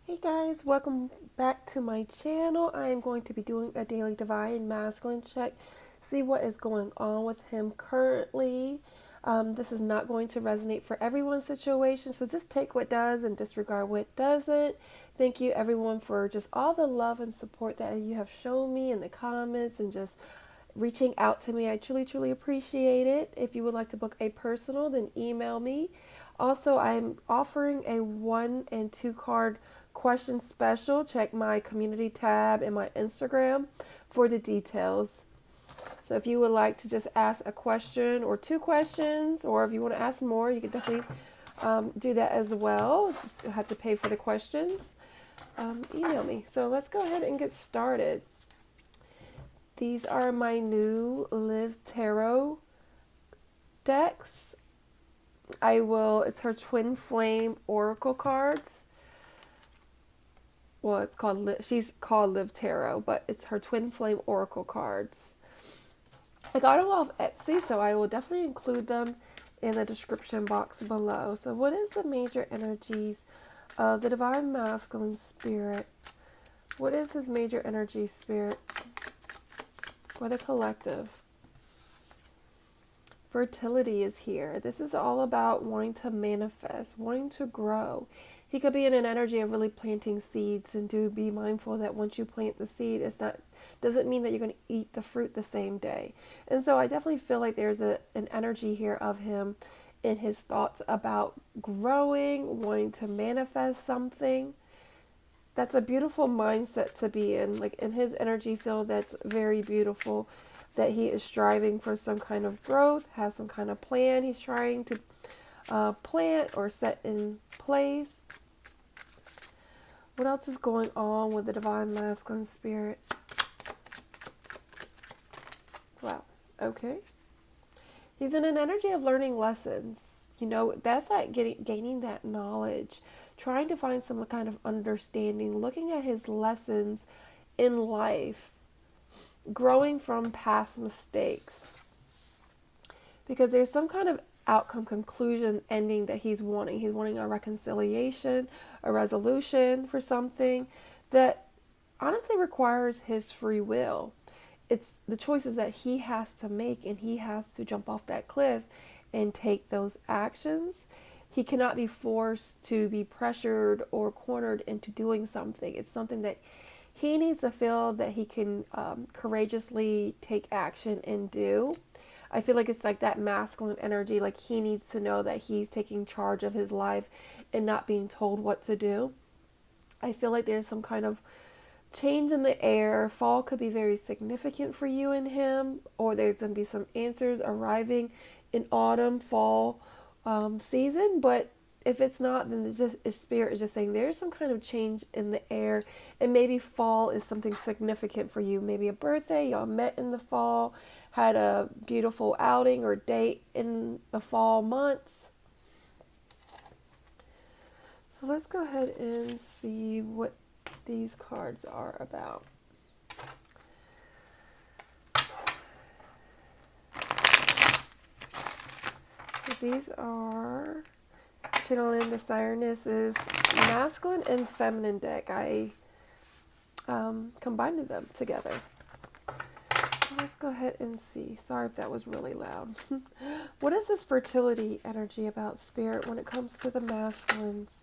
Hey guys, welcome back to my channel. I am going to be doing a daily divine masculine check, see what is going on with him currently. This is not going to resonate for everyone's situation, so just take what does and disregard what doesn't. Thank you everyone for just all the love and support that you have shown me in the comments and just reaching out to me. I truly, truly appreciate it. If you would like to book a personal, then email me. Also, I'm offering a 1 and 2 card question special. Check my community tab in my Instagram for the details. So if you would like to just ask a question or 2 questions, or if you want to ask more, you can definitely do that as well. Just have to pay for the questions. Email me. So let's go ahead and get started. These are my new LivTarot decks. It's her Twin Flame Oracle cards. Well, she's called LivTarot, but it's her Twin Flame Oracle cards. I got them off Etsy, so I will definitely include them in the description box below. So what is the major energies of the Divine Masculine Spirit? What is his major energy, Spirit? For the collective. Fertility is here. This is all about wanting to manifest, wanting to grow. He could be in an energy of really planting seeds, and do be mindful that once you plant the seed, doesn't mean that you're going to eat the fruit the same day. And so I definitely feel like there's an energy here of him in his thoughts about growing, wanting to manifest something. That's a beautiful mindset to be in. Like in his energy field, that's very beautiful, that he is striving for some kind of growth, has some kind of plan he's trying to plant or set in place. What else is going on with the Divine Masculine Spirit? Wow, okay. He's in an energy of learning lessons. You know, that's like gaining that knowledge, trying to find some kind of understanding, looking at his lessons in life, growing from past mistakes. Because there's some kind of outcome, conclusion, ending that he's wanting. He's wanting a reconciliation, a resolution for something that honestly requires his free will. It's the choices that he has to make, and he has to jump off that cliff and take those actions. He cannot be forced to be pressured or cornered into doing something. It's something that he needs to feel that he can courageously take action and do. I feel like it's like that masculine energy, like he needs to know that he's taking charge of his life and not being told what to do. I feel like there's some kind of change in the air. Fall could be very significant for you and him, or there's going to be some answers arriving in autumn, fall season. But if it's not, then his spirit is just saying there's some kind of change in the air, and maybe fall is something significant for you. Maybe a birthday, y'all met in the fall, had a beautiful outing or date in the fall months. So let's go ahead and see what these cards are about. So these are channeling the Sirenes's masculine and feminine deck. I combined them together. So let's go ahead and see. Sorry if that was really loud. What is this fertility energy about, Spirit, when it comes to the masculines?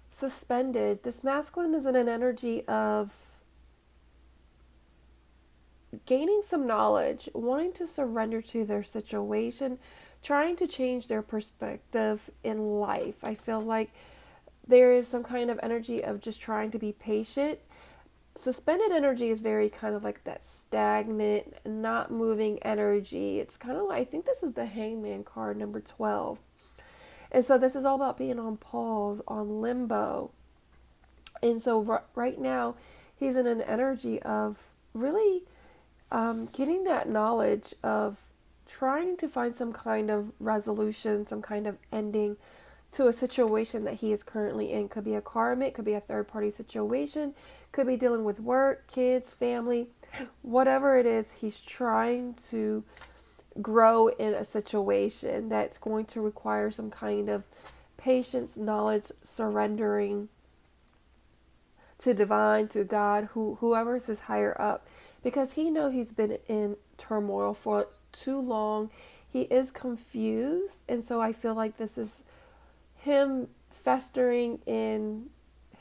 Suspended. This masculine is in an energy of gaining some knowledge, wanting to surrender to their situation, trying to change their perspective in life. I feel like there is some kind of energy of just trying to be patient. Suspended energy is very kind of like that stagnant, not moving energy. It's kind of like, I think this is the Hangman card, number 12. And so this is all about being on pause, on limbo. And so right now, he's in an energy of really getting that knowledge of trying to find some kind of resolution, some kind of ending to a situation that he is currently in. Could be a karmic, could be a third-party situation, could be dealing with work, kids, family, whatever it is. He's trying to grow in a situation that's going to require some kind of patience, knowledge, surrendering to divine, to God, whoever is his higher up, because he knows he's been in turmoil for too long. He is confused, and so I feel like this is him festering in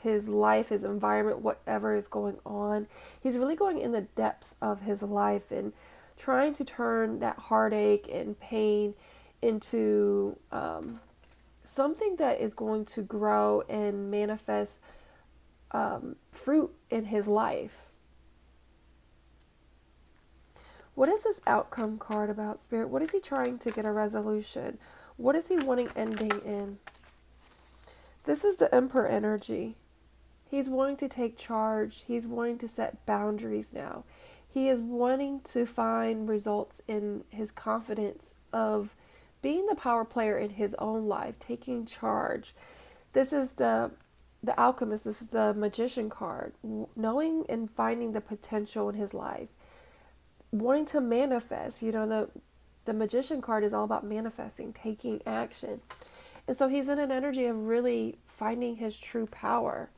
his life, his environment, whatever is going on. He's really going in the depths of his life and trying to turn that heartache and pain into something that is going to grow and manifest fruit in his life. What is this outcome card about, Spirit? What is he trying to get a resolution? What is he wanting ending in? This is the Emperor energy. He's wanting to take charge. He's wanting to set boundaries now. He is wanting to find results in his confidence of being the power player in his own life, taking charge. This is the alchemist. This is the magician card. Knowing and finding the potential in his life. Wanting to manifest. You know, the magician card is all about manifesting, taking action. And so he's in an energy of really finding his true power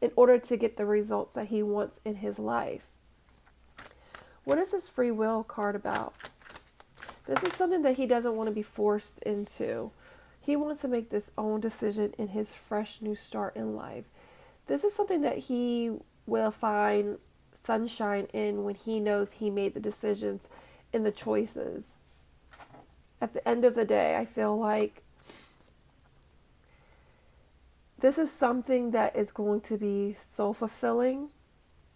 in order to get the results that he wants in his life. What is this free will card about? This is something that he doesn't want to be forced into. He wants to make this own decision in his fresh new start in life. This is something that he will find sunshine in when he knows he made the decisions and the choices. At the end of the day, I feel like this is something that is going to be so fulfilling.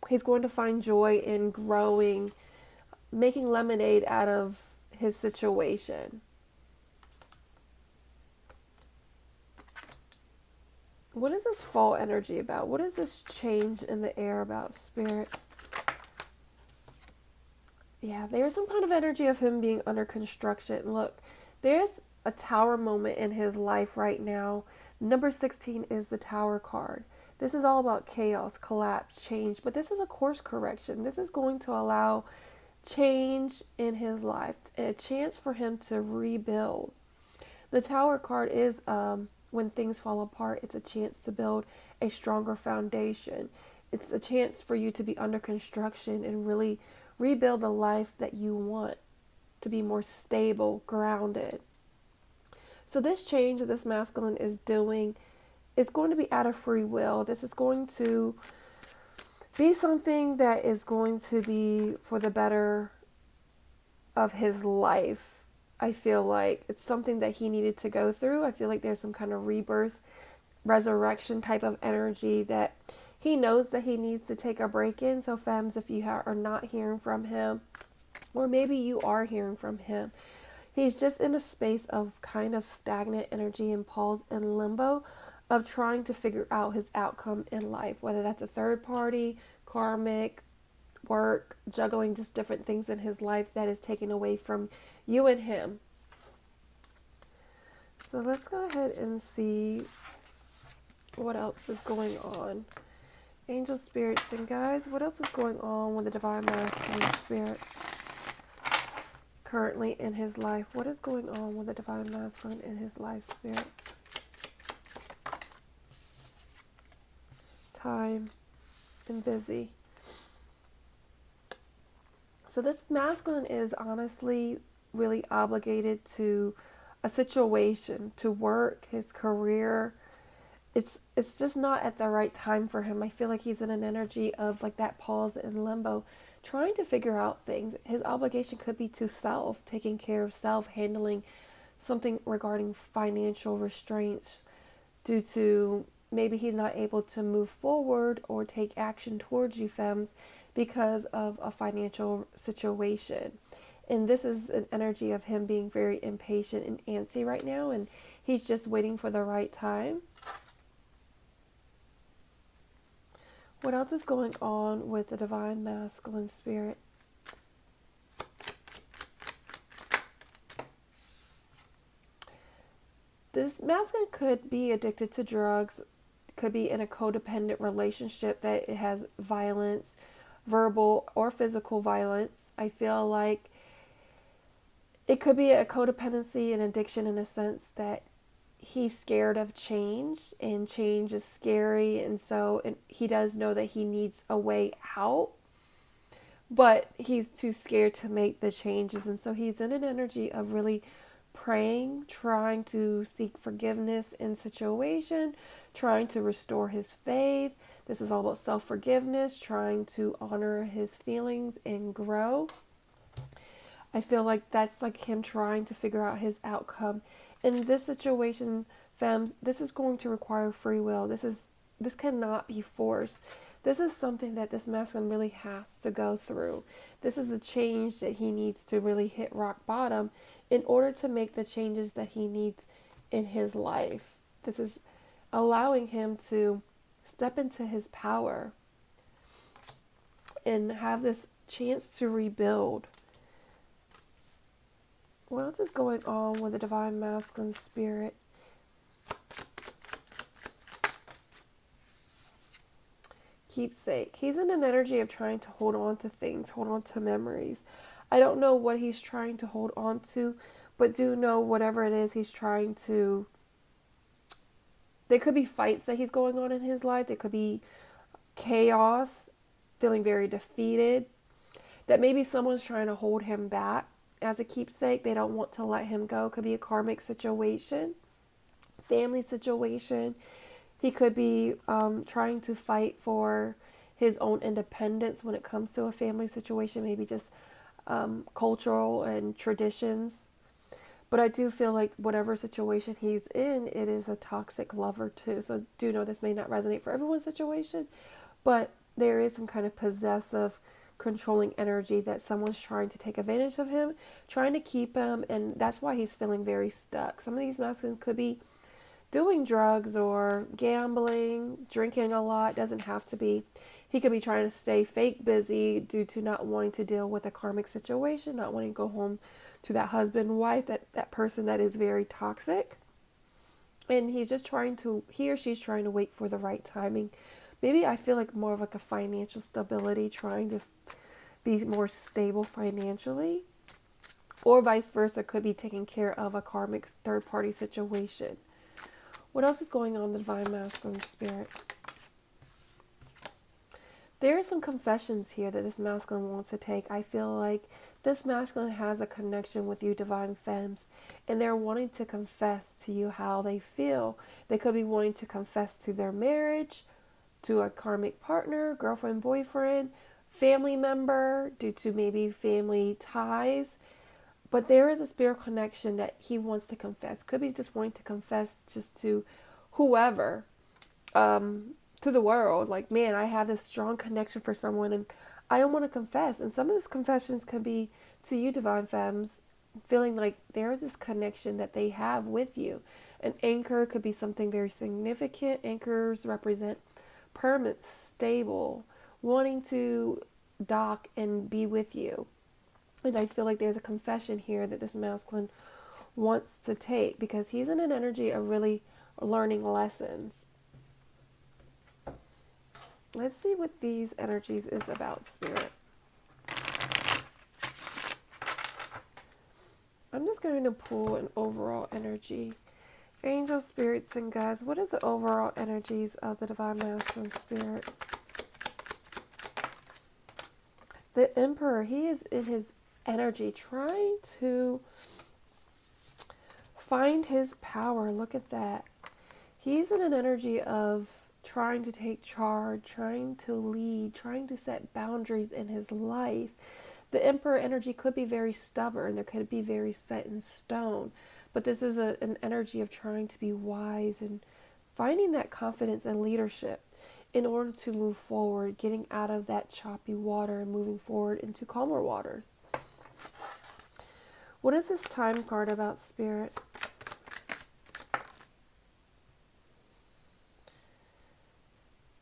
He's going to find joy in growing, making lemonade out of his situation. What is this fall energy about? What is this change in the air about, Spirit? Yeah, there's some kind of energy of him being under construction. Look, there's a tower moment in his life right now. Number 16 is the Tower card. This is all about chaos, collapse, change, but this is a course correction. This is going to allow change in his life, a chance for him to rebuild. The Tower card is when things fall apart, it's a chance to build a stronger foundation. It's a chance for you to be under construction and really rebuild the life that you want, to be more stable, grounded. So this change that this masculine is doing, it's going to be out of free will. This is going to be something that is going to be for the better of his life. I feel like it's something that he needed to go through. I feel like there's some kind of rebirth, resurrection type of energy that he knows that he needs to take a break in. So femmes, if you are not hearing from him, or maybe you are hearing from him, he's just in a space of kind of stagnant energy and pause and limbo of trying to figure out his outcome in life, whether that's a third party, karmic, work, juggling just different things in his life that is taken away from you and him. So let's go ahead and see what else is going on. Angel spirits and guys, what else is going on with the divine masculine spirit currently in his life? What is going on with the divine masculine in his life, Spirit? Time and busy. So this masculine is honestly really obligated to a situation, to work, his career. It's just not at the right time for him. I feel like he's in an energy of like that pause and limbo, trying to figure out things. His obligation could be to self, taking care of self, handling something regarding financial restraints due to maybe he's not able to move forward or take action towards you, femmes, because of a financial situation. And this is an energy of him being very impatient and antsy right now, and he's just waiting for the right time. What else is going on with the divine masculine spirit? This masculine could be addicted to drugs, could be in a codependent relationship that it has violence, verbal or physical violence. I feel like It could be a codependency and addiction in a sense that he's scared of change, and change is scary, and so he does know that he needs a way out, but he's too scared to make the changes, and so he's in an energy of really praying, trying to seek forgiveness in situation, trying to restore his faith. This is all about self-forgiveness, trying to honor his feelings and grow. I feel like that's like him trying to figure out his outcome. In this situation, femmes, this is going to require free will. This cannot be forced. This is something that this masculine really has to go through. This is the change that he needs to really hit rock bottom in order to make the changes that he needs in his life. This is allowing him to step into his power and have this chance to rebuild. What else is going on with the divine masculine spirit? Keepsake. He's in an energy of trying to hold on to things, hold on to memories. I don't know what he's trying to hold on to, but do know whatever it is he's trying to. There could be fights that he's going on in his life. There could be chaos, feeling very defeated. That maybe someone's trying to hold him back as a keepsake. They don't want to let him go. Could be a karmic situation, family situation. He could be trying to fight for his own independence when it comes to a family situation, maybe just cultural and traditions. But I do feel like whatever situation he's in, it is a toxic lover too. So do know this may not resonate for everyone's situation, but there is some kind of possessive, controlling energy that someone's trying to take advantage of him, trying to keep him, and that's why he's feeling very stuck. Some of these masculines could be doing drugs or gambling, drinking a lot. Doesn't have to be. He could be trying to stay fake busy due to not wanting to deal with a karmic situation, not wanting to go home to that husband, wife, that person that is very toxic. And he's just he or she's trying to wait for the right timing. Maybe I feel like more of like a financial stability, trying to be more stable financially. Or vice versa, could be taking care of a karmic third party situation. What else is going on in the divine masculine spirit? There are some confessions here that this masculine wants to take. I feel like this masculine has a connection with you, divine femmes, and they're wanting to confess to you how they feel. They could be wanting to confess to their marriage, to a karmic partner, girlfriend, boyfriend, family member, due to maybe family ties. But there is a spiritual connection that he wants to confess. Could be just wanting to confess just to whoever, to the world. Like, man, I have this strong connection for someone and I want to confess. And some of these confessions could be to you, divine femmes, feeling like there's this connection that they have with you. An anchor could be something very significant. Anchors represent permanent, stable, wanting to dock and be with you. And I feel like there's a confession here that this masculine wants to take because he's in an energy of really learning lessons. Let's see what these energies is about, Spirit. I'm just going to pull an overall energy. Angels, spirits, and guides, what is the overall energies of the divine masculine spirit? The Emperor, he is in his energy trying to find his power. Look at that. He's in an energy of trying to take charge, trying to lead, trying to set boundaries in his life. The Emperor energy could be very stubborn. There could be very set in stone. But this is an energy of trying to be wise and finding that confidence and leadership in order to move forward, getting out of that choppy water and moving forward into calmer waters. What is this time card about, Spirit?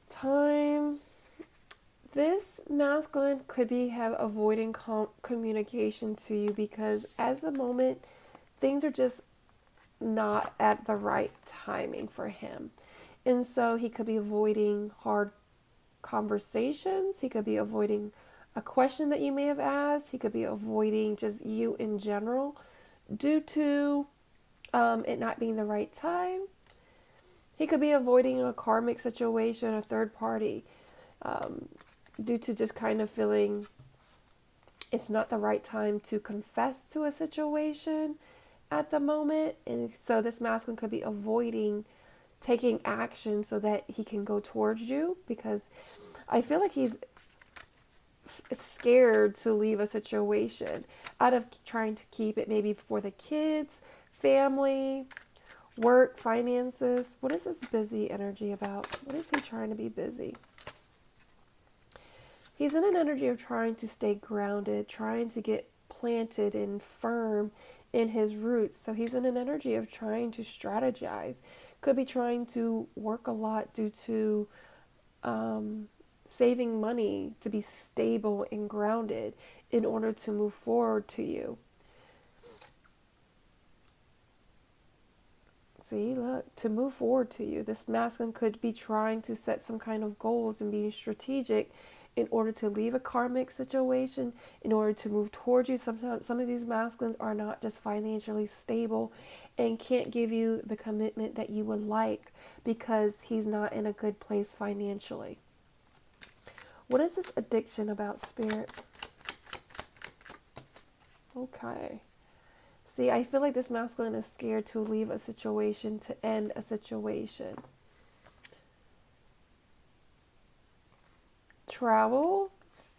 Time. This masculine could be avoiding communication to you because at the moment, things are just not at the right timing for him. And so he could be avoiding hard conversations. He could be avoiding a question that you may have asked. He could be avoiding just you in general due to it not being the right time. He could be avoiding a karmic situation, a third party, due to just kind of feeling it's not the right time to confess to a situation at the moment. And so this masculine could be avoiding taking action so that he can go towards you, because I feel like he's scared to leave a situation out of trying to keep it maybe for the kids, family, work, finances. What is this busy energy about? What is he trying to be busy? He's in an energy of trying to stay grounded, trying to get planted and firm in his roots. So he's in an energy of trying to strategize. Could be trying to work a lot due to saving money to be stable and grounded in order to move forward to you. See, look, to move forward to you. This masculine could be trying to set some kind of goals and being strategic in order to leave a karmic situation, in order to move towards you. Sometimes some of these masculines are not just financially stable and can't give you the commitment that you would like because he's not in a good place financially. What is this addiction about, Spirit? Okay. See, I feel like this masculine is scared to leave a situation, to end a situation. Travel,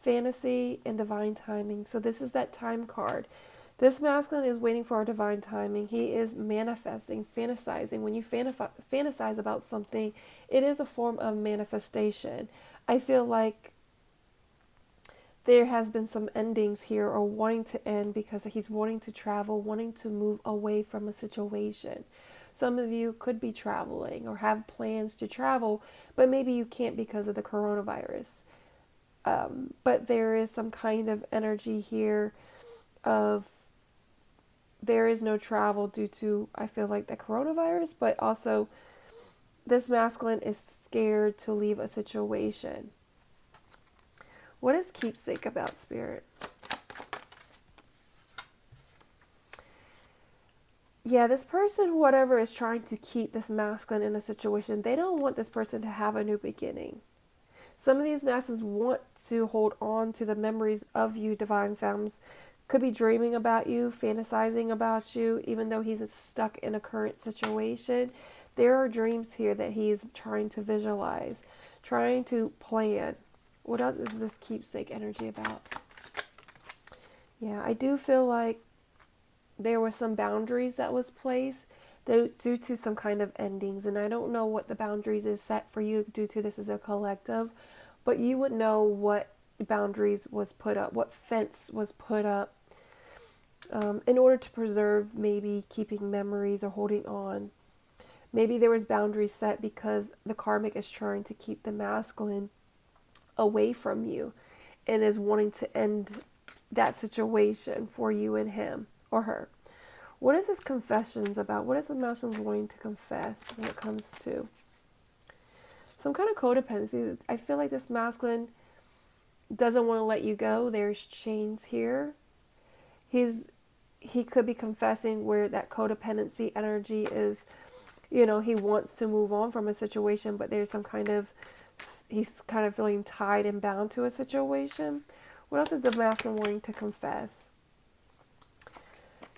fantasy, and divine timing. So this is that time card. This masculine is waiting for our divine timing. He is manifesting, fantasizing. When you fantasize about something, it is a form of manifestation. I feel like there has been some endings here, or wanting to end, because he's wanting to travel, wanting to move away from a situation. Some of you could be traveling or have plans to travel, but maybe you can't because of the coronavirus. But there is some kind of energy here of there is no travel due to, I feel like, the coronavirus, but also this masculine is scared to leave a situation. What is keepsake about, Spirit? Yeah, this person, whatever, is trying to keep this masculine in a situation. They don't want this person to have a new beginning. Some of these masculines want to hold on to the memories of you, divine femmes. Could be dreaming about you, fantasizing about you, even though he's stuck in a current situation. There are dreams here that he's trying to visualize, trying to plan. What else is this keepsake energy about? Yeah, I do feel like there were some boundaries that was placed due to some kind of endings. And I don't know what the boundaries is set for you due to this as a collective, but you would know what boundaries was put up, what fence was put up in order to preserve maybe keeping memories or holding on. Maybe there was boundaries set because the karmic is trying to keep the masculine away from you and is wanting to end that situation for you and him or her. What is this confessions about? What is the masculine wanting to confess when it comes to some kind of codependency? I feel like this masculine doesn't want to let you go. There's chains here. He could be confessing where that codependency energy is, he wants to move on from a situation, but there's some kind of, he's kind of feeling tied and bound to a situation. What else is the masculine wanting to confess?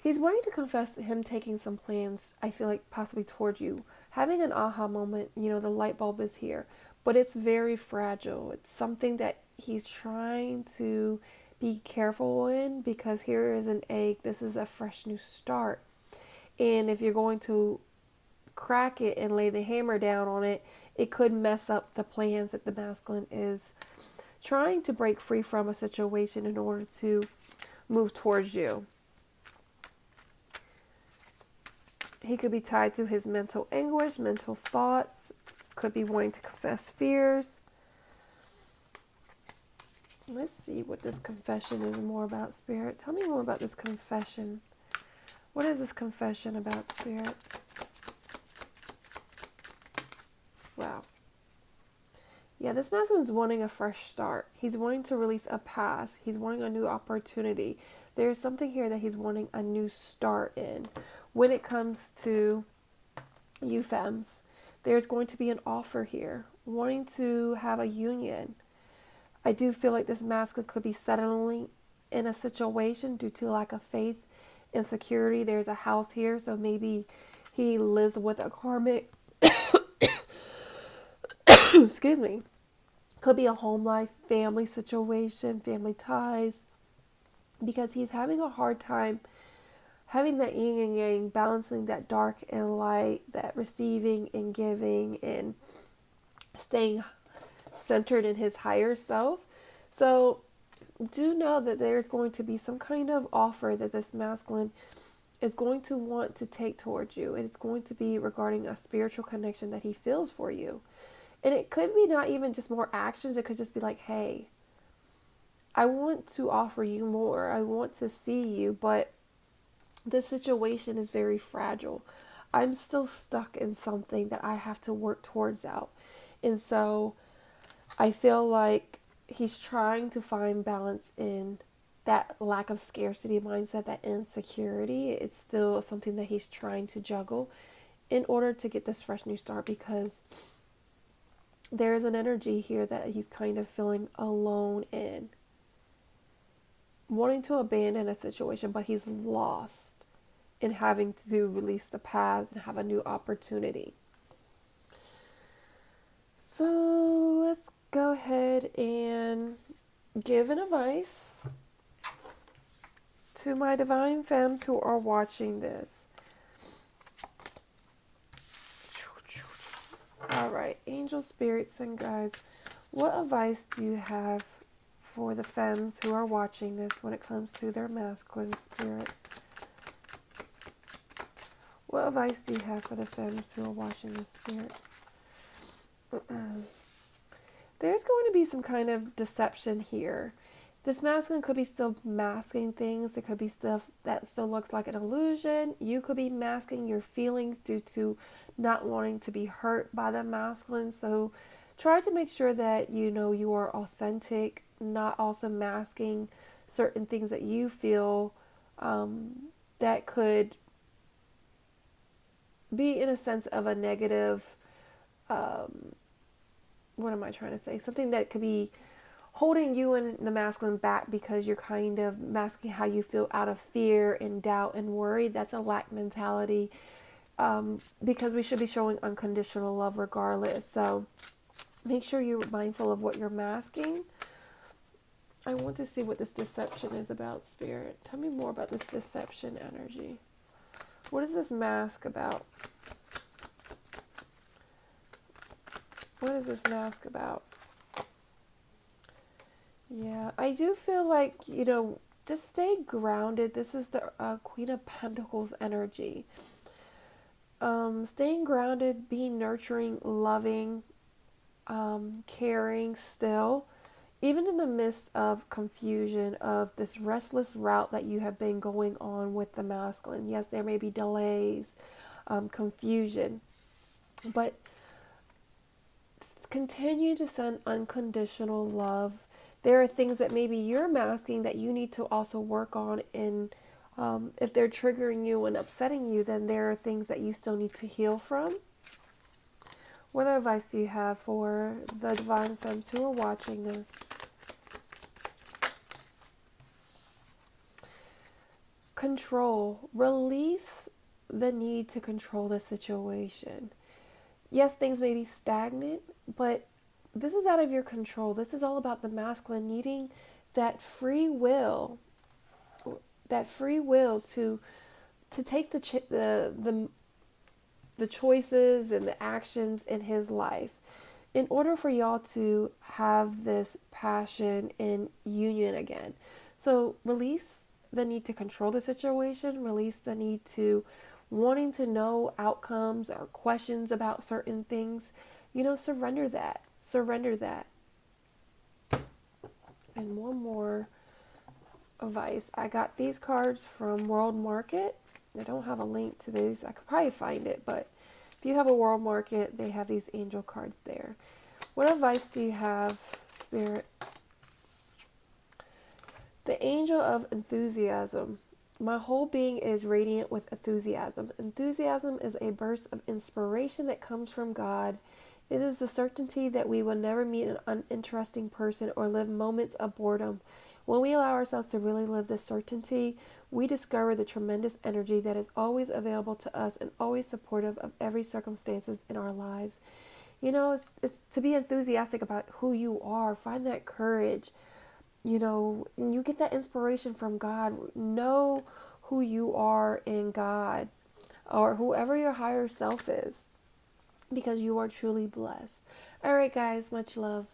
He's wanting to confess him taking some plans, I feel like, possibly towards you. Having an aha moment, the light bulb is here. But it's very fragile. It's something that he's trying to be careful in, because here is an egg. This is a fresh new start. And if you're going to crack it and lay the hammer down on it, it could mess up the plans that the masculine is trying to break free from a situation in order to move towards you. He could be tied to his mental anguish, mental thoughts, could be wanting to confess fears. Let's see what this confession is more about, Spirit. Tell me more about this confession. What is this confession about, Spirit? Wow. Yeah, this masculine is wanting a fresh start. He's wanting to release a past. He's wanting a new opportunity. There's something here that he's wanting a new start in. When it comes to you femmes, there's going to be an offer here, wanting to have a union. I do feel like this masculine could be settling in a situation due to lack of faith, insecurity. There's a house here, so maybe he lives with a karmic. Excuse me. Could be a home life, family situation, family ties, because he's having a hard time having that yin and yang, balancing that dark and light, that receiving and giving, and staying centered in his higher self. So do know that there's going to be some kind of offer that this masculine is going to want to take towards you. It's going to be regarding a spiritual connection that he feels for you. And it could be not even just more actions. It could just be like, hey, I want to offer you more. I want to see you, but this situation is very fragile. I'm still stuck in something that I have to work towards out. And so I feel like he's trying to find balance in that lack of scarcity mindset, that insecurity. It's still something that he's trying to juggle in order to get this fresh new start, because there is an energy here that he's kind of feeling alone in, wanting to abandon a situation, but he's lost in having to release the past and have a new opportunity. So let's go ahead and give an advice to my divine femmes who are watching this. All right, angels, spirits, and guides, what advice do you have for the femmes who are watching this when it comes to their masculine spirit? What advice do you have for the femmes who are watching this spirit? There's going to be some kind of deception here. This masculine could be still masking things. There could be stuff that still looks like an illusion. You could be masking your feelings due to not wanting to be hurt by the masculine. So try to make sure that you know you are authentic, not also masking certain things that you feel that could be in a sense of a negative, what am I trying to say? Something that could be holding you and the masculine back because you're kind of masking how you feel out of fear and doubt and worry. That's a lack mentality, because we should be showing unconditional love regardless. So make sure you're mindful of what you're masking. I want to see what this deception is about, Spirit. Tell me more about this deception energy. What is this mask about? What is this mask about? Yeah, I do feel like, just stay grounded. This is the Queen of Pentacles energy. Staying grounded, being nurturing, loving, caring still, even in the midst of confusion, of this restless route that you have been going on with the masculine. Yes, there may be delays, confusion, but continue to send unconditional love. There are things that maybe you're masking that you need to also work on, and if they're triggering you and upsetting you, then there are things that you still need to heal from. What advice do you have for the divine femmes who are watching this? Control. Release the need to control the situation. Yes, things may be stagnant, but this is out of your control. This is all about the masculine needing that free will to take the choices and the actions in his life in order for y'all to have this passion and union again. So release the need to control the situation, release the need to wanting to know outcomes or questions about certain things. Surrender that. And one more advice. I got these cards from World Market. I don't have a link to these. I could probably find it, but if you have a World Market, they have these angel cards there. What advice do you have, Spirit? The angel of enthusiasm. My whole being is radiant with enthusiasm. Enthusiasm is a burst of inspiration that comes from God. It is the certainty that we will never meet an uninteresting person or live moments of boredom. When we allow ourselves to really live this certainty, we discover the tremendous energy that is always available to us and always supportive of every circumstances in our lives. You know, it's to be enthusiastic about who you are. Find that courage. You know, and you get that inspiration from God. Know who you are in God or whoever your higher self is because you are truly blessed. All right, guys, much love.